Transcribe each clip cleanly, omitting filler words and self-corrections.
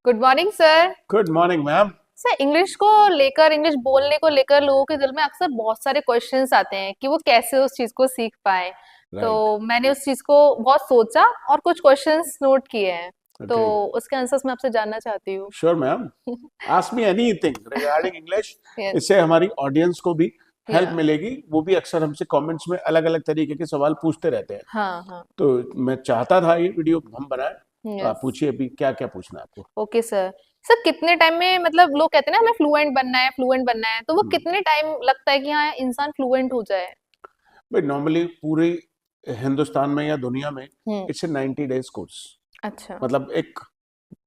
Good morning sir. Good morning ma'am. Sir English बोलने को लेकर लोगों के दिल में अक्सर बहुत सारे क्वेश्चंस आते हैं कि वो कैसे उस चीज को सीख पाए। तो राइट। मैंने उस चीज को बहुत सोचा और कुछ क्वेश्चंस नोट किए हैं। तो ओके। उसके आंसर्स मैं आपसे जानना चाहती हूँ। Sure ma'am. Ask me anything regarding English. Yes. इससे हमारी ऑडियंस को भी हेल्प या। मिलेगी। वो भी अक्सर हमसे कमेंट्स में अलग अलग तरीके के सवाल पूछते रहते हैं। हाँ हाँ। तो मैं चाहता था ये वीडियो हम बनाए। तो आप यस। पूछिए अभी क्या क्या पूछना है आपको। Okay sir. सर कितने टाइम में, मतलब लोग कहते हैं ना हमें फ्लुएंट बनना है, तो वो हम्म। कितने टाइम लगता है कि हाँ इंसान फ्लुएंट हो जाए? भाई नॉर्मली पूरी हिंदुस्तान में या दुनिया में hmm. It's a 90 days course. अच्छा। मतलब एक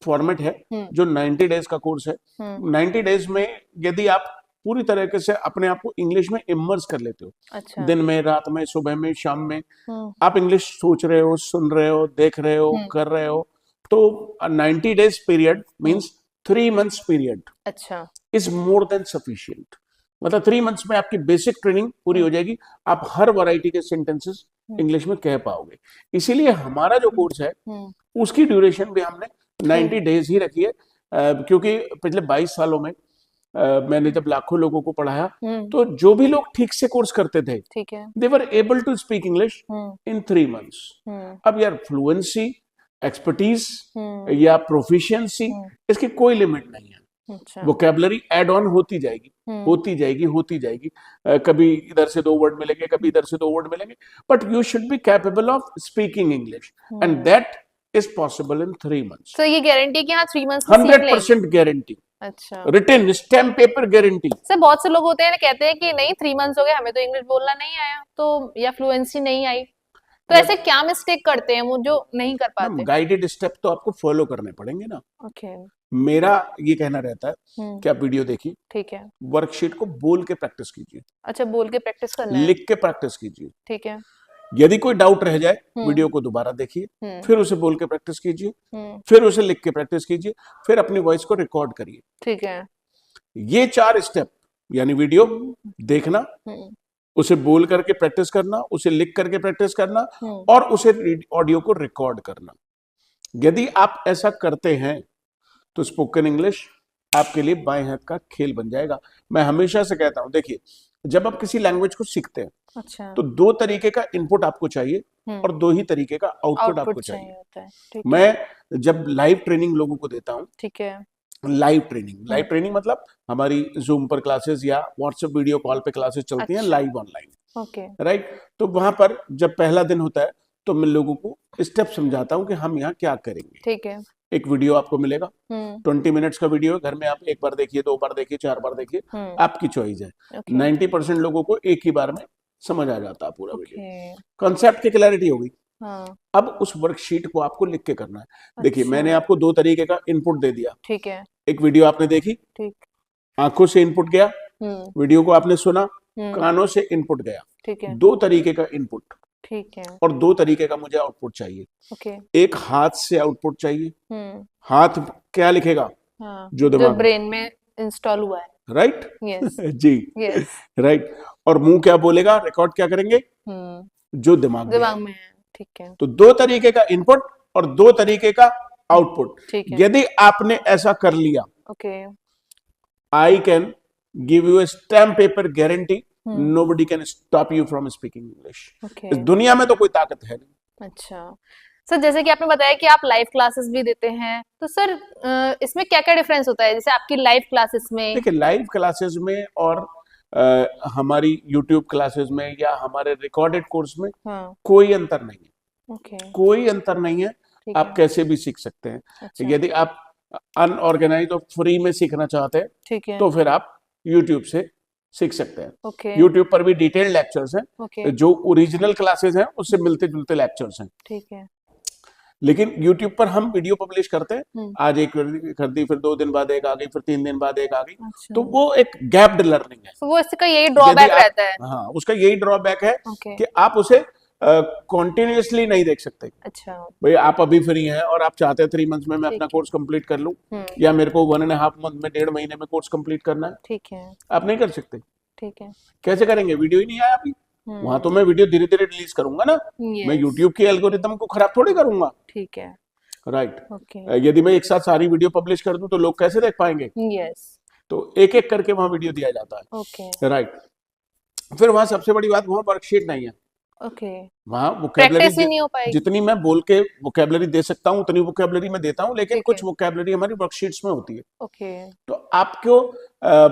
फॉर्मेट है हम्म। जो 90 डेज का कोर्स है। हम्म। 90 डेज में यदि आप पूरी तरीके से अपने आप को इंग्लिश में इमर्स कर लेते हो, अच्छा। दिन में, रात में, सुबह में, शाम में, हम्म। आप इंग्लिश सोच रहे हो, सुन रहे हो, देख रहे हो, हम्म। कर रहे हो, तो 90 डेज पीरियड हम्म। मीन्स 3 मंथ्स पीरियड अच्छा। Is more than sufficient. मतलब 3 मंथ्स में आपकी बेसिक ट्रेनिंग पूरी हो हम्म। जाएगी। आप हर वैरायटी के सेंटेंसेस हम्म। इंग्लिश में कह पाओगे। इसीलिए हमारा जो हम्म। कोर्स है हम्म। उसकी ड्यूरेशन भी हमने ठीक। 90 डेज ही रखी है। क्योंकि पिछले 22 सालों में मैंने जब लाखों लोगों को पढ़ाया, हम्म। तो जो भी लोग ठीक से कोर्स करते थे ठीक है। They were able to speak English hmm. In 3 months. Hmm. अब यार फ्लुएंसी, एक्सपर्टीज हम्म। या प्रोफिशिएंसी, हम्म। इसकी कोई लिमिट नहीं है। अच्छा। वोकेबलरी एड ऑन होती जाएगी, हम्म। होती जाएगी, होती जाएगी। कभी इधर से 2 वर्ड मिलेंगे, कभी इधर से 2 वर्ड मिलेंगे, but you should be capable of speaking English and hmm. That is possible in 3 months. तो ये गारंटी कि हाँ 3 मंथ्स में सीख लेंगे? 100% गारंटी। अच्छा। Written stamp paper guarantee. Sir बहुत से लोग होते हैं कहते हैं कि नहीं 3 मंथ्स हो गए, हमें तो इंग्लिश बोलना नहीं आया, तो या फ्लुएंसी नहीं आई। तो यार ऐसे क्या मिस्टेक करते हैं वो जो नहीं कर मैम, पाते? गाइडेड स्टेप तो आपको फॉलो करने पड़ेंगे ना। ओके। मेरा ये कहना रहता है हम्म। कि आप वीडियो देखिए, ठीक है। वर्कशीट को बोल के प्रैक्टिस कीजिए, अच्छा, बोल के प्रैक्टिस करना है। लिख के प्रैक्टिस कीजिए। ठीक है। यदि कोई डाउट रह जाए, हम्म। वीडियो को दोबारा देखिए, हम्म। फिर उसे बोल के प्रैक्टिस कीजिए, हम्म। फिर उसे लिख के प्रैक्टिस कीजिए, फिर अपनी वॉइस को रिकॉर्ड करिए। ठीक है। ये 4 स्टेप, यानी वीडियो हम्म। देखना, हम्म। उसे बोल करके प्रैक्टिस करना, उसे लिख करके प्रैक्टिस करना, हम्म। और उसे ऑडियो को रिकॉर्ड करना। यदि आप ऐसा करते हैं तो स्पोकन इंग्लिश आपके लिए बाएं हाथ का खेल बन जाएगा। मैं हमेशा से कहता हूं, देखिए, जब आप किसी लैंग्वेज को सीखते हैं अच्छा। तो 2 तरीके का इनपुट आपको चाहिए हम्म। और 2 ही तरीके का आउटपुट आउटपुट आपको चाहिए चाहिए। होता है, ठीक है। मैं जब लाइव ट्रेनिंग लोगों को देता हूं, ठीक है। लाइव हम्म। ट्रेनिंग मतलब हमारी जूम पर क्लासेस या व्हाट्सएप वीडियो कॉल पे क्लासेस चलती हैं, अच्छा। Live online, okay. राइट। तो वहां पर जब पहला दिन होता है तो मैं लोगों को स्टेप समझाता हूं कि हम यहाँ क्या करेंगे। ठीक है। एक वीडियो आपको मिलेगा, हम्म। 20 मिनट्स का वीडियो है। घर में आप 1 बार देखिए, 2 बार देखिए, 4 बार देखिए, हम्म। आपकी चॉइस है। ओके। 90% लोगों को एक ही बार में समझ आ जाता है पूरा वीडियो। ओके। कॉन्सेप्ट की क्लैरिटी होगी। हाँ। अब उस वर्कशीट को आपको लिख के करना है। देखिए, अच्छा। मैंने आपको 2 तरीके का इनपुट दे दिया। ठीक है। एक वीडियो आपने देखी, ठीक। आंखों से इनपुट गया, हम्म। वीडियो को आपने सुना, हम्म। कानों से इनपुट गया। ठीक है। 2 तरीके का इनपुट ठीक है। और 2 तरीके का मुझे आउटपुट चाहिए। ओके। एक हाथ से आउटपुट चाहिए। हम्म। हाथ क्या लिखेगा? हाँ, जो जो दिमाग में, ब्रेन में इंस्टॉल हुआ है। राइट। यस। जी, यस। राइट। और मुंह क्या बोलेगा, रिकॉर्ड क्या करेंगे? हम्म। जो दिमाग में दिमाग है। में है। ठीक है। तो 2 तरीके का इनपुट और 2 तरीके का हम्म। आउटपुट। ठीक है। यदि आपने ऐसा कर लिया, okay. I can give U A stamp paper guarantee, hmm. Nobody can stop you from speaking English. Okay. इस दुनिया में तो कोई ताकत है नहीं। अच्छा। सर जैसे कि आपने बताया कि आप लाइव क्लासेस भी देते हैं, तो सर इसमें क्या क्या डिफरेंस होता है जैसे आपकी लाइव क्लासेस में? देखिए, लाइव क्लासेस में और हमारी यूट्यूब क्लासेस में या हमारे रिकॉर्डेड कोर्स में हाँ। कोई अंतर नहीं है। ओके। कोई अंतर नहीं है। ठीक आप है। कैसे भी सीख सकते हैं। अच्छा। यदि आप अनऑर्गेनाइज और फ्री में सीखना चाहते हैं ठीक है। तो फिर आप यूट्यूब से सीख सकते हैं। ओके। यूट्यूब पर भी डिटेल्ड लेक्चर्स ओके। हैं, जो ओरिजिनल क्लासेस हैं उससे मिलते जुलते लेक्चर्स हैं। ठीक है। लेकिन यूट्यूब पर हम वीडियो पब्लिश करते हैं, हम्म। आज एक कर दी, फिर 2 दिन बाद एक आ गई, फिर 3 दिन बाद एक आ गई, अच्छा। तो वो एक गैप्ड लर्निंग है। तो वो इसका यही यदि ड्रॉबैक आप, रहता है। हाँ, उसका यही ड्रॉबैक है ओके। कि आप उसे कॉन्टिन्यूसली नहीं देख सकते। अच्छा। भाई आप अभी फ्री हैं और आप चाहते हैं 3 मंथ्स में मैं अपना ठीक है। कोर्स कंप्लीट कर लूं, हम्म। या मेरे को 1.5 मंथ में, 1.5 महीने में कोर्स कंप्लीट करना है, ठीक है। आप नहीं कर सकते। ठीक है। कैसे करेंगे? वीडियो ही नहीं आया अभी। वहां तो हम्म। मैं वीडियो धीरे धीरे रिलीज करूंगा ना। मैं यस। यूट्यूब के एल्गोरिदम को खराब थोड़ी करूंगा। ठीक है। राइट। ओके। यदि मैं एक साथ सारी वीडियो पब्लिश कर दूं तो लोग कैसे देख पाएंगे? यस। तो एक एक करके वहां वीडियो दिया जाता ओके। है, राइट। फिर वहां सबसे बड़ी बात, वहां वर्कशीट नहीं है। ओके। वहां वोकेबलरी प्रैक्टिस ही नहीं हो पाएगी। जितनी मैं बोल के वोकेबलरी दे सकता हूँ उतनी वोकेबलरी मैं देता हूँ, लेकिन ठीक है। कुछ वोकेबलरी हमारी वर्कशीट्स में होती है। ओके। तो आपको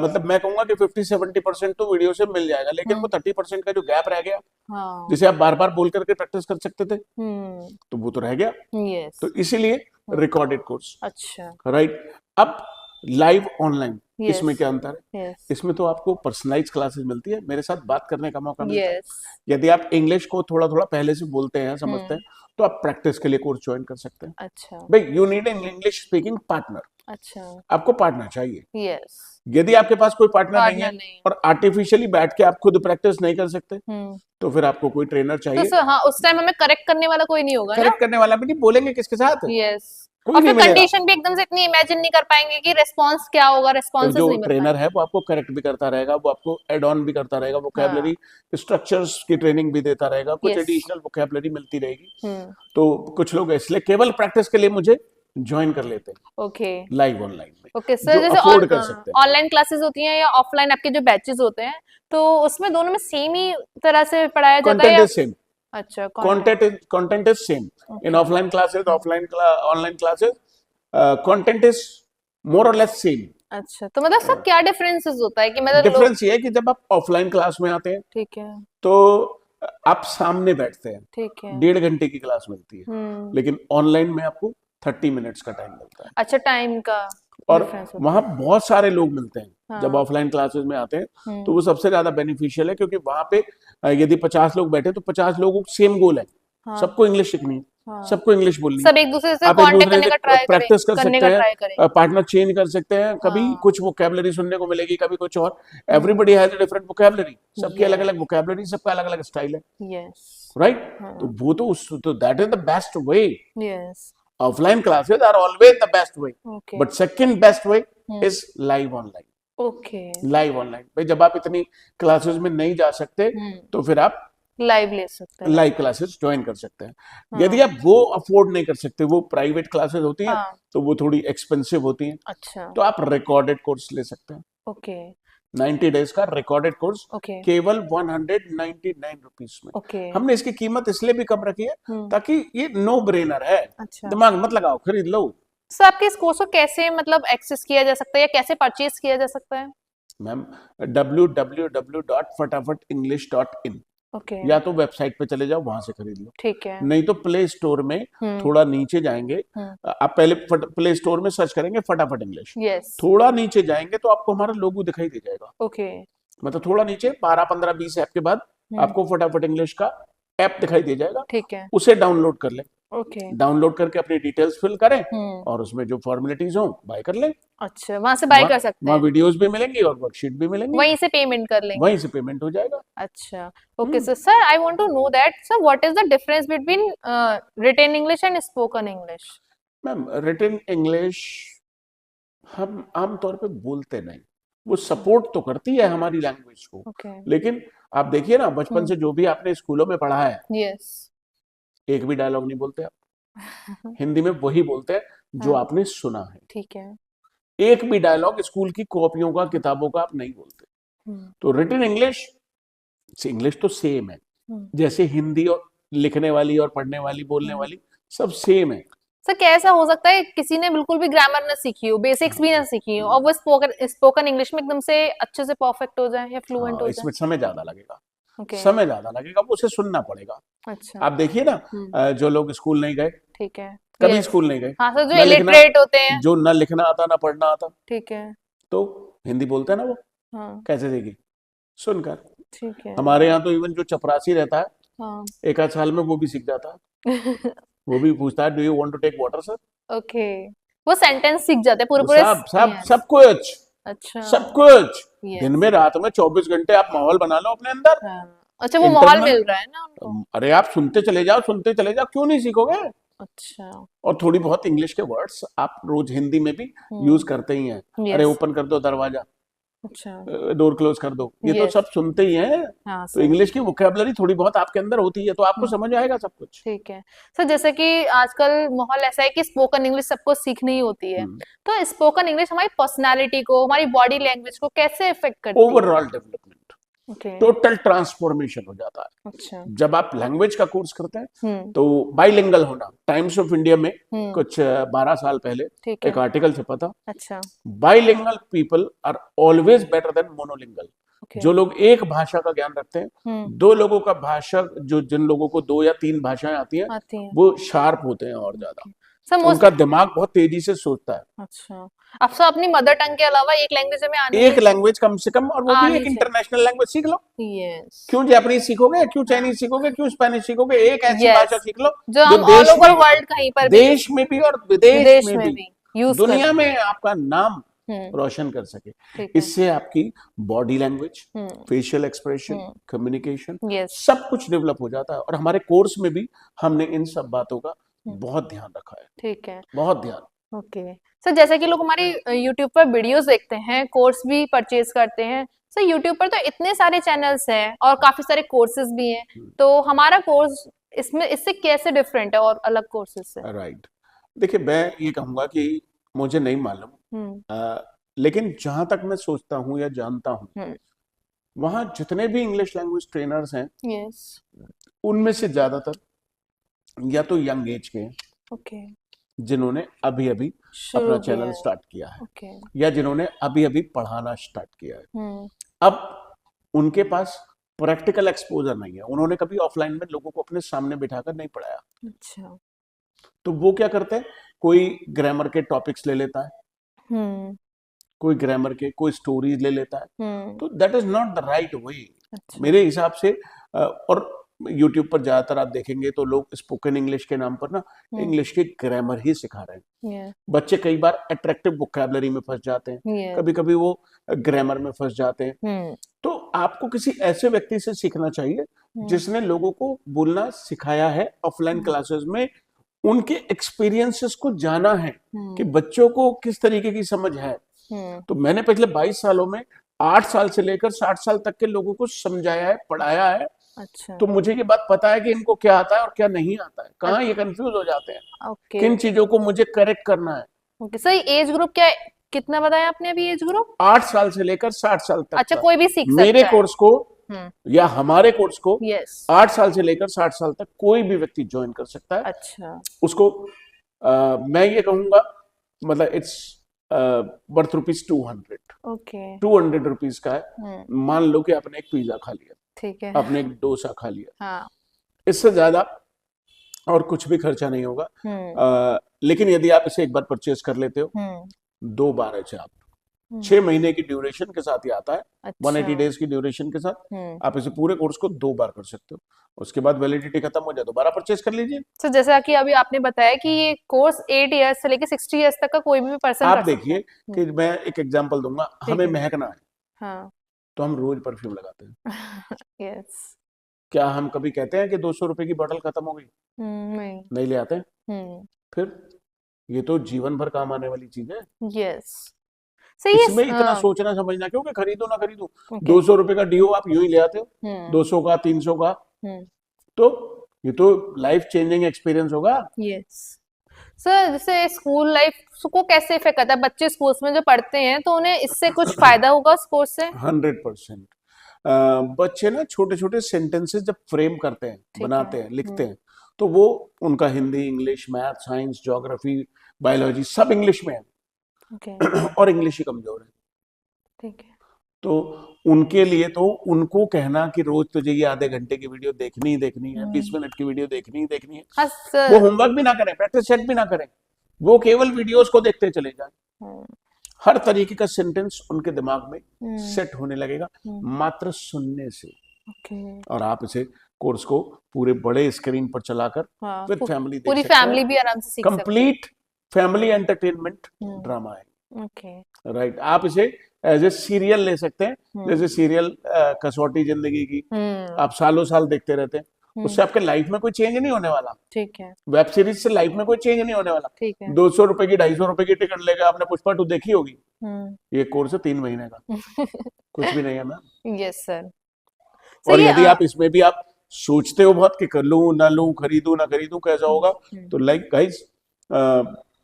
मतलब मैं कहूंगा कि 50-70% तो वीडियो से मिल जाएगा, लेकिन वो 30% का जो गैप रह गया, हाँ। जिसे आप बार बार बोल करके प्रैक्टिस कर सकते थे, हम्म। तो वो तो रह गया। यस। तो इसीलिए रिकॉर्डेड कोर्स, अच्छा। राइट। अब लाइव ऑनलाइन, इसमें यस। क्या अंतर है? यस। इसमें तो आपको पर्सनलाइज क्लासेस मिलती है, मेरे साथ बात करने का मौका मिलता है। यस। यदि आप इंग्लिश को थोड़ा थोड़ा पहले से बोलते हैं, समझते हम्म। हैं, तो आप प्रैक्टिस के लिए कोर्स ज्वाइन कर सकते हैं। अच्छा। भाई you need an English speaking partner, अच्छा। आपको पार्टनर चाहिए। यस। यदि आपके पास कोई पार्टनर नहीं है पार्टनर नहीं है। और आर्टिफिशियली बैठ के आप खुद प्रैक्टिस नहीं कर सकते, हम्म। तो फिर आपको कोई ट्रेनर तो चाहिए। सर हाँ, उस टाइम हमें करेक्ट करने वाला कोई नहीं होगा ना। करेक्ट करने वाला भी नहीं, बोलेंगे किसके साथ? यस। कोई और नहीं फिर मिलेगा। कंडीशन भी एकदम से इतनी इमेजिन नहीं कर पाएंगे कि रिस्पांस क्या होगा, रिस्पांसेस जो नहीं मिल ट्रेनर पाएंगे। है वो आपको करेक्ट भी करता रहेगा, वो आपको एड ऑन भी करता रहेगा, हाँ। वोकेबलरी स्ट्रक्चर्स की ट्रेनिंग भी देता रहेगा, कुछ यस। एडिशनल वोकेबलरी मिलती रहेगी। हम्म। तो कुछ लोग इसलिए केवल प्रैक्टिस के लिए मुझे ज्वाइन कर लेते हैं ओके। लाइव ऑनलाइन में, ओके सर, जो जैसे अफोर्ड कर सकते हैं। ऑनलाइन क्लासेस होती हैं या ऑफलाइन आपके जो बैचेस होते हैं, तो उसमें दोनों में सेम ही तरह से पढ़ाया जाता है कंटेंट या? इज सेम, अच्छा, content. content is same in okay. offline classes, online classes, content is more or less same. अच्छा, तो मतलब सब क्या डिफरेंसेस होता है कि मतलब लोग? डिफरेंस ये है कि जब आप ऑफलाइन क्लास में आते हैं ठीक है। तो आप सामने बैठते हैं, ठीक है। 1.5 घंटे की क्लास मिलती है, लेकिन ऑनलाइन में आपको 30 मिनट्स का टाइम मिलता है। अच्छा, टाइम का और डिफरेंस होता वहां है। बहुत सारे लोग मिलते हैं जब हाँ। ऑफलाइन क्लासेस में आते हैं, तो हम्म। वो सबसे ज्यादा बेनिफिशियल है, क्योंकि वहां पे यदि 50 लोग बैठे तो 50 लोगों को सेम गोल है, हाँ। सबको इंग्लिश सीखनी है, हाँ। सबको इंग्लिश बोलनी है। सब एक दूसरे से आप एक कांटेक्ट दूसरे करने से का ट्राई करें, प्रैक्टिस कर करने सकते का हैं, ट्राई करेंगे। पार्टनर चेंज कर सकते हैं, कभी हाँ। कुछ वोकेबलरी सुनने को मिलेगी, कभी कुछ और। Everybody has a different vocabulary, सबकी अलग अलग वोकेबलरी, सबका अलग अलग स्टाइल है, यस। राइट। हाँ। तो वो तो that is the best way. Yes. Offline classes are always the best way, okay. But second best way is live online. Okay. Live online भाई, जब आप इतनी क्लासेस में नहीं जा सकते तो फिर आप लाइव ले सकते हैं। लाइव क्लासेस ज्वाइन कर सकते हैं। हाँ। यदि आप वो अफोर्ड नहीं कर सकते, वो प्राइवेट क्लासेस होती हैं, हाँ। तो वो थोड़ी एक्सपेंसिव होती हैं, अच्छा। तो आप रिकॉर्डेड कोर्स ले सकते हैं। ओके। 90 डेज का रिकॉर्डेड कोर्स ओके। केवल 199 रुपीज में। ओके। हमने इसकी कीमत इसलिए भी कम रखी है ताकि ये नो ब्रेनर है, अच्छा। दिमाग मत लगाओ, खरीद लो। सर, आपके इस कोर्स को कैसे मतलब एक्सेस किया जा सकता है या कैसे परचेज किया जा सकता है? Ma'am www.fatafatenglish.in, okay. या तो वेबसाइट पे चले जाओ, वहां से खरीद लो, ठीक है। नहीं तो प्ले स्टोर में थोड़ा नीचे जाएंगे, आप पहले प्ले स्टोर में सर्च करेंगे फटाफट इंग्लिश, यस। थोड़ा नीचे जाएंगे तो आपको हमारा लोगो दिखाई दे जाएगा। ओके। मतलब थोड़ा नीचे 12-15-20 ऐप के बाद आपको फटाफट इंग्लिश का ऐप दिखाई दे जाएगा, ठीक है। उसे डाउनलोड कर लें। ओके। डाउनलोड करके अपनी डिटेल्स फिल करें और उसमें जो फॉर्मेलिटीज हो बाय कर लें। अच्छा, वहां से बाय कर सकते वहाँ हैं? वीडियोस भी मिलेंगी और वर्कशीट भी मिलेंगी, वहीं से पेमेंट कर लेंगे? वहीं से पेमेंट हो जाएगा। अच्छा। Okay sir, I want to know that sir, what is the difference between written English and spoken English? Ma'am written English हम आमतौर पे बोलते नहीं, वो सपोर्ट तो करती है हमारी लैंग्वेज को, ओके। लेकिन आप देखिए ना, बचपन से जो भी आपने स्कूलों में पढ़ा है, यस। एक भी डायलॉग नहीं बोलते आप। हिंदी में वही बोलते हैं जो हाँ। आपने सुना है, ठीक है। एक भी डायलॉग स्कूल की कॉपियों का, किताबों का आप नहीं बोलते। तो रिटन इंग्लिश, इंग्लिश तो सेम है, जैसे हिंदी और लिखने वाली और पढ़ने वाली, बोलने वाली सब सेम है। सर, क्या ऐसा हो सकता है किसी ने बिल्कुल भी ग्रामर ना सीखी हो, बेसिक्स भी ना सीखी हो, और वो स्पोकन इंग्लिश में एकदम से अच्छे से परफेक्ट हो जाए या फ्लुएंट हो जाए? इसमें समय ज्यादा लगेगा, ओके। समय ज्यादा लगेगा, वो उसे सुनना पड़ेगा। अच्छा। आप देखिए ना, जो लोग स्कूल नहीं गए, ठीक है। कभी Yes. स्कूल नहीं गए, हाँ सर, जो ना लिखना, इलिटरेट होते हैं। जो ना लिखना आता ना पढ़ना आता, ठीक है। तो हिंदी बोलते हैं ना वो, हाँ। कैसे देगी? सुनकर। ठीक है। हमारे यहाँ तो इवन जो चपरासी रहता है, हाँ। एक आध साल में वो भी सीख जाता है, वो भी पूछता है do you want to take water sir. Okay. वो सेंटेंस सीख जाते हैं पूरे पूरे। सब सब Yes. सब कुछ, अच्छा। सब कुछ। Yes. दिन में रात में 24 घंटे आप माहौल बना लो अपने अंदर। हाँ। अच्छा, वो माहौल Internal- मिल रहा है ना उनको? अरे आप सुनते चले जाओ, सुनते चले जाओ, क्यों नहीं सीखोगे? अच्छा। और थोड़ी बहुत इंग्लिश के वर्ड्स आप रोज हिंदी में भी यूज करते ही हैं। Yes. अरे ओपन कर दो दरवाजा, अच्छा। डोर क्लोज कर दो, ये तो यस। सब सुनते ही हैं। हाँ तो सर। इंग्लिश की वोकैबुलरी थोड़ी बहुत आपके अंदर होती है, तो आपको समझ आएगा सब कुछ। ठीक है सर, जैसे कि आजकल माहौल ऐसा है कि स्पोकन इंग्लिश सबको सीखनी ही होती है, तो स्पोकन इंग्लिश हमारी पर्सनालिटी को, हमारी बॉडी लैंग्वेज को कैसे इफेक्ट करती है? Overall development, okay. Total transformation हो जाता है। अच्छा। जब आप लैंग्वेज का कोर्स करते हैं तो बाइलिंगुअल होना, टाइम्स ऑफ इंडिया में कुछ 12 साल पहले ठीक है। एक आर्टिकल छपा था, अच्छा। Bilingual people are always better than monolingual. Okay. जो लोग एक भाषा का ज्ञान रखते हैं, दो लोगों का भाषा, जिन लोगों को 2 या 3 भाषाएं आती हैं, आती हैं। वो शार्प होते हैं और ज्यादा। सर उनका दिमाग बहुत तेजी से सोचता है। अच्छा, अब सर अपनी मदर टंग के अलावा एक लैंग्वेज हमें आनी एक लैंग्वेज कम से कम, और वो भी आनी एक चाहिए। इंटरनेशनल लैंग्वेज सीख लो। यस। क्यों जापानीज सीखोगे, क्यों चाइनीज सीखोगे, क्यों स्पेनिश सीखोगे? एक ऐसी Yes. भाषा सीख लो जो हम ऑल देश ओवर में, वर्ल्ड कहीं पर भी देश में भी और विदेश विदेश में में भी भी यूज दुनिया में आपका नाम हम्म। रोशन कर सके। ठीक है। इससे आपकी body language, facial expression, communication, yes. सब कुछ डेवलप हो जाता है। और हमारे कोर्स में भी हमने इन सब बातों का बहुत ध्यान रखा है। ठीक है। बहुत ध्यान। ओके सर, जैसे कि लोग हमारी यूट्यूब पर वीडियोस देखते हैं, कोर्स भी परचेज करते हैं, सर यूट्यूब पर तो इतने सारे चैनल्स हैं और काफी सारे कोर्सेज भी हैं, तो हमारा कोर्स इसमें इससे कैसे डिफरेंट है और अलग कोर्सेज से? राइट। देखिए, मैं ये कहूंगा कि मुझे नहीं मालूम, लेकिन जहां तक मैं सोचता हूँ या जानता हूँ, वहां जितने भी इंग्लिश लैंग्वेज ट्रेनर्स हैं, यस। उनमें से ज्यादातर या तो यंग एज के हैं, ओके। जिन्होंने अभी अभी अपना चैनल स्टार्ट किया है, ओके। या जिन्होंने अभी अभी पढ़ाना स्टार्ट किया है। अब उनके पास प्रैक्टिकल एक्सपोजर नहीं है, उन्होंने कभी ऑफलाइन में लोगों को अपने सामने बिठाकर नहीं पढ़ाया। अच्छा। तो वो क्या करते हैं, कोई ग्रामर के टॉपिक्स ले लेता है, कोई ग्रामर के, कोई स्टोरीज ले लेता है। तो that is not the right way मेरे हिसाब से। और यूट्यूब पर ज्यादातर आप देखेंगे तो लोग स्पोकन इंग्लिश के नाम पर ना इंग्लिश के ग्रामर ही सिखा रहे हैं। बच्चे कई बार अट्रैक्टिव वोकैबुलरी में फंस जाते हैं, कभी कभी वो ग्रामर में फंस जाते हैं। तो आपको किसी ऐसे व्यक्ति से सीखना चाहिए जिसने लोगों को बोलना सिखाया है ऑफलाइन क्लासेस में, उनके एक्सपीरियंसेस को जाना है कि बच्चों को किस तरीके की समझ है। तो मैंने पिछले 22 सालों में 8 साल से लेकर 60 साल तक के लोगों को समझाया है, पढ़ाया है। अच्छा। तो मुझे ये बात पता है कि इनको क्या आता है और क्या नहीं आता है, कहाँ ये कंफ्यूज हो जाते हैं, किन चीजों को मुझे करेक्ट करना है। ओके सर, एज ग्रुप क्या, कितना बताया आपने अभी एज ग्रुप? 8 साल से लेकर 60 साल तक। अच्छा, कोई भी सीख सकता मेरे है कोर्स को या हमारे कोर्स को यस 8 साल से लेकर 60 साल तक कोई भी व्यक्ति ज्वाइन कर सकता है। अच्छा। उसको मैं ये कहूंगा, मतलब इट्स वर्थ ₹200। ओके। 200 रुपीज का है। मान लो कि आपने एक पिज्जा खा लिया, ठीक है, आपने एक डोसा खा लिया, हाँ। इससे ज्यादा और कुछ भी खर्चा नहीं होगा। लेकिन यदि आप इसे एक बार परचेज कर लेते हो, 2 बार अच्छा आप 6 महीने की ड्यूरेशन के साथ ही आता है। अच्छा। 180 डेज की ड्यूरेशन के साथ आप इसे पूरे कोर्स को 2 बार कर सकते हो। उसके बाद वैलिडिटी खत्म हो जाए, दोबारा परचेज कर लीजिए। तो जैसा कि अभी आपने बताया कि ये कोर्स 8 इयर्स से लेके 60 इयर्स तक का कोई भी पर्सन आप कर सकता देखिए कि मैं एक एग्जांपल दूंगा, हमें महकना है, हाँ। तो हम रोज परफ्यूम लगाते हैं। यस। क्या हम कभी कहते हैं कि 200 रुपए की बोतल खत्म हो गई? नहीं ले आते हैं। फिर ये तो जीवन भर काम आने वाली चीज है। यस। सही इसमें है। इतना सोचना समझना क्यों कि खरीदो ना खरीदो। 200 रुपए का डीओ आप यूं ही ले आते हो, 200 का, 300 का, तो ये तो लाइफ चेंजिंग एक्सपीरियंस होगा। यस सर, जैसे स्कूल लाइफ को कैसे इफेक्ट करता है? बच्चे स्कूल्स में जो पढ़ते हैं तो उन्हें इससे कुछ फायदा होगा उस कोर्स से? 100%। बच्चे ना छोटे छोटे सेंटेंसेस जब फ्रेम करते हैं, बनाते हैं, लिखते हैं, तो वो उनका Hindi, English, math, science, geography, biology सब इंग्लिश में है। और इंग्लिश ही कमजोर है। ठीक है। तो उनके लिए तो उनको कहना कि रोज तुझे ये आधे घंटे की वीडियो देखनी ही देखनी है, 20 मिनट की वीडियो देखनी ही देखनी है, वो होमवर्क भी ना करें, प्रैक्टिस सेट भी ना करें, वो केवल वीडियोस को देखते चले जाएं। हर तरीके का सेंटेंस उनके दिमाग में सेट होने लगेगा मात्र सुनने से। और आप इसे कोर्स को पूरे बड़े स्क्रीन पर चलाकर विद फैमिली पूरी फैमिली भी आराम से सीख सकती है। कंप्लीट फैमिली एंटरटेनमेंट ड्रामा है। राइट। आप इसे एज ए सीरियल ले सकते हैं, जैसे सीरियल कसौटी जिंदगी की आप सालों साल देखते रहते हैं, उससे आपके लाइफ में कोई चेंज नहीं होने वाला। ठीक है। वेब सीरीज से लाइफ में कोई चेंज नहीं होने वाला। ठीक है। 200 रुपए की 250 रुपए की टिकट लेकर आपने पुष्पा 2 देखी होगी, हम्म। ये कोर्स है 3 महीने का, कुछ भी नहीं है मैम। Yes sir. और सही यदि आप इसमें भी आप सोचते हो बहुत कि कर लूं ना लूं, खरीदूं ना खरीदूं, कैसा होगा, तो like guys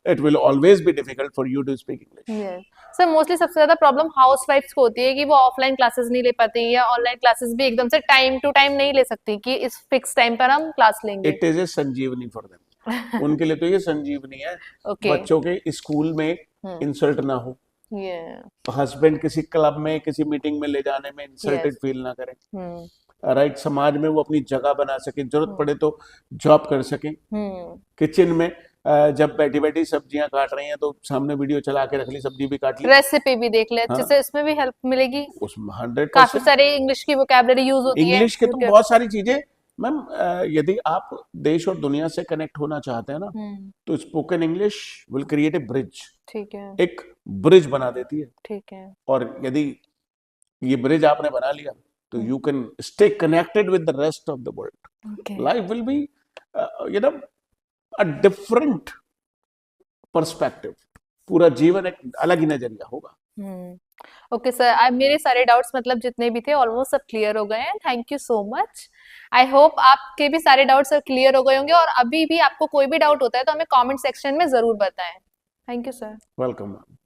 it will always be difficult for you to speak English. Sir mostly सबसे ज्यादा प्रॉब्लम हाउस वाइफ्स को होती है कि वो ऑफलाइन क्लासेस नहीं ले पाती या ऑनलाइन क्लासेस भी एकदम से टाइम टू टाइम नहीं ले सकती कि इस फिक्स टाइम पर हम क्लास लेंगे। It is a Sanjeevani for them, उनके लिए तो ये संजीवनी है। ओके। बच्चों के स्कूल में इंसल्ट ना हो, ये हस्बैंड किसी क्लब में किसी मीटिंग में ले जाने में इंसल्टेड फील ना करें, राइट, समाज में वो अपनी जगह बना सके, जरूरत पड़े तो जॉब कर सके। किचन में जब बैठी बैठी सब्जियां काट रही हैं तो सामने वीडियो चला के रख ली, सब्जी भी काट ली, रेसिपी भी देख ले अच्छे हाँ। से, इसमें भी हेल्प मिलेगी। उसमें काफी 100% सारे इंग्लिश की वोकैबुलरी यूज होती है इंग्लिश के तो YouTube। बहुत सारी चीजें मैम। यदि आप देश और दुनिया से कनेक्ट होना चाहते हैं ना, तो spoken English will create a bridge. ठीक है। एक ब्रिज बना देती है। ठीक है। और यदि ये ब्रिज आपने बना लिया तो you can stay connected with the rest of the world. Life will be you know a different perspective, पूरा जीवन एक अलग ही नजरिया होगा। ओके सर, अब मेरे सारे डाउट्स मतलब जितने भी थे ऑलमोस्ट सब क्लियर हो गए हैं। Thank you so much. I hope आपके भी सारे डाउट्स क्लियर हो गए होंगे, और अभी भी आपको कोई भी डाउट होता है तो हमें कमेंट सेक्शन में जरूर बताएं। Thank you sir. Welcome ma'am.